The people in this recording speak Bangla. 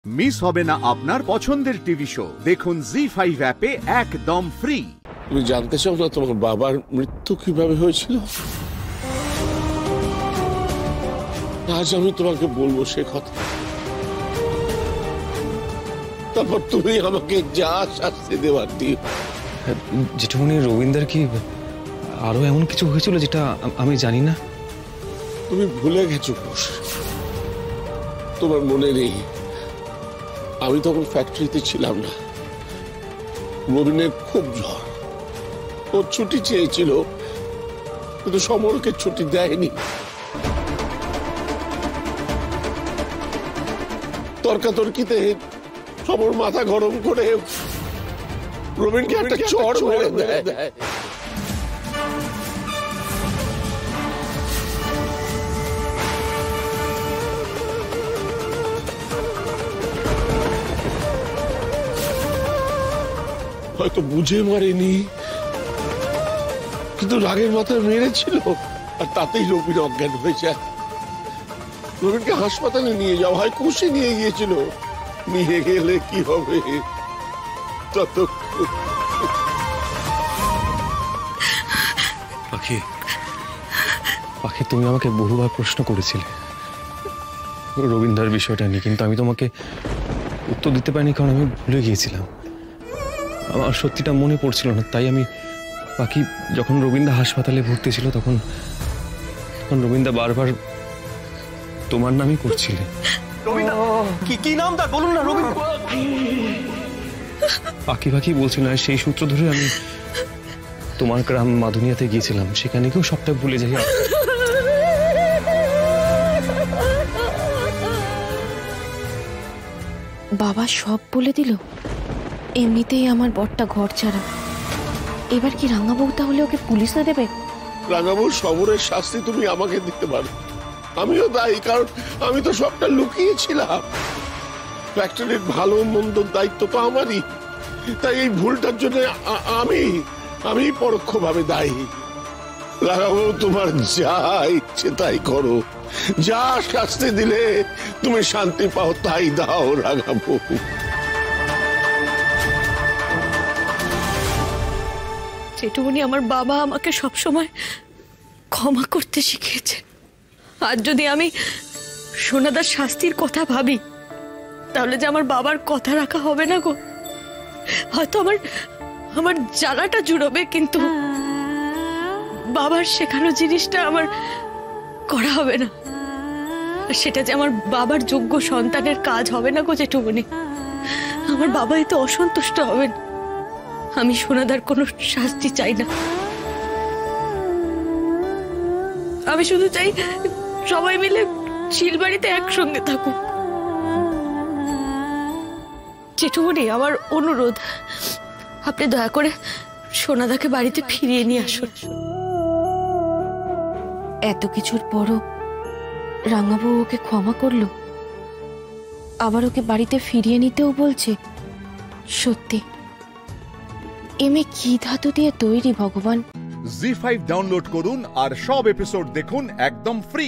মিস হবে না আপনার পছন্দের টিভি শো। দেখুন জি5 অ্যাপে একদম ফ্রি। তুমি জানতে চাও না তোমার বাবার মৃত্যু কিভাবে হয়েছিল? আজ আমি তোমাকে বলবো সে কথা। তারপর তুমি আমাকে যা শাস্তি দেওয়ার দিও। যেটুকুনি রবীন্দ্র কি আরো এমন কিছু হয়েছিল যেটা আমি জানি না? তুমি ভুলে গেছো ঘোষ, তোমার মনে নেই আমি তখন ফ্যাক্টরিতে ছিলাম না। রবীন্দ্রের খুব জ্বর, ওর ছুটি চেয়েছিল কিন্তু সমরকে ছুটি দেয়নি। তর্কাতর্কিতে সমর মাথা গরম করে রবীন্দ্রকে একটা চড় মেরে দেয়। হয়তো বুঝে মারেনি, কিন্তু রাগের মাথায় মেরেছিল, আর তাতেই রবীন অজ্ঞান হয়ে যায়। রবীনকে হাসপাতালে নিয়ে যাওয়া হয়, খুশি নিয়ে গিয়েছিল। নিয়ে গেলে কি হবে? পাখি, পাখি তুমি আমাকে বহুবার প্রশ্ন করেছিলে রবীন্দ্রের বিষয়টা নিয়ে, কিন্তু আমি তোমাকে উত্তর দিতে পারিনি কারণ আমি ভুলে গিয়েছিলাম। আমার সত্যিটা মনে পড়ছিল না, তাই আমি পাখি যখন রবীন্দ্র হাসপাতালে ভর্তি ছিল তখন রবীন্দ্র বারবার তোমার নামই করছিলে। কি নাম তার বলুন না। পাখি পাখি বলছিল, সেই সূত্র ধরে আমি তোমার গ্রাম মাদুনিয়াতে গিয়েছিলাম, সেখানে কেউ সবটা ভুলে যাই। বাবা সব বলে দিল। এমনিতেই আমার বরটা ঘর ছাড়া, এবার কি রাঙাবউ তাহলে ওকে পুলিশে দেবে? রাঙাবুর সমরের শাস্তি তুমি আমাকে দিতে পারো, আমিও দায়ী, কারণ আমি তো সবটা লুকিয়েছিলাম। ফ্যাক্টরির ভালো মন্দ দায়িত্ব তো আমারই, তাই এই ভুলটার জন্য আমি পরোক্ষভাবে দায়ী। রাঙাবু তোমার যা ইচ্ছে তাই করো, যা শাস্তি দিলে তুমি শান্তি পাও তাই দাও রাঙাবু। যেটুকুনি আমার বাবা আমাকে সবসময় ক্ষমা করতে শিখিয়েছে, আর যদি আমি সোনাদার শাস্তির কথা ভাবি তাহলে যে আমার বাবার কথা রাখা হবে না গো। হয়তো আমার জ্বালাটা জুড়বে, কিন্তু বাবার শেখানো জিনিসটা আমার করা হবে না। সেটা যে আমার বাবার যোগ্য সন্তানের কাজ হবে না গো যেটুকুনি। আমার বাবা এতে অসন্তুষ্ট হবেন। আমি সোনাদার কোনো শাস্তি চাই না, আমি শুধু চাই সবাই মিলে চিলবাড়িতে একসঙ্গে থাকুক। যেটুকুনি আমার অনুরোধ, আপনি দয়া করে সোনাদাকে বাড়িতে ফিরিয়ে নিয়ে আসুন। এত কিছুর পরও রাঙাবউ ওকে ক্ষমা করলো, আবার ওকে বাড়িতে ফিরিয়ে নিতেও বলছে। সত্যি এমে কি ধাতু দিয়ে তৈরি ভগবান? জি5 ডাউনলোড করুন আর সব এপিসোড দেখুন একদম ফ্রি।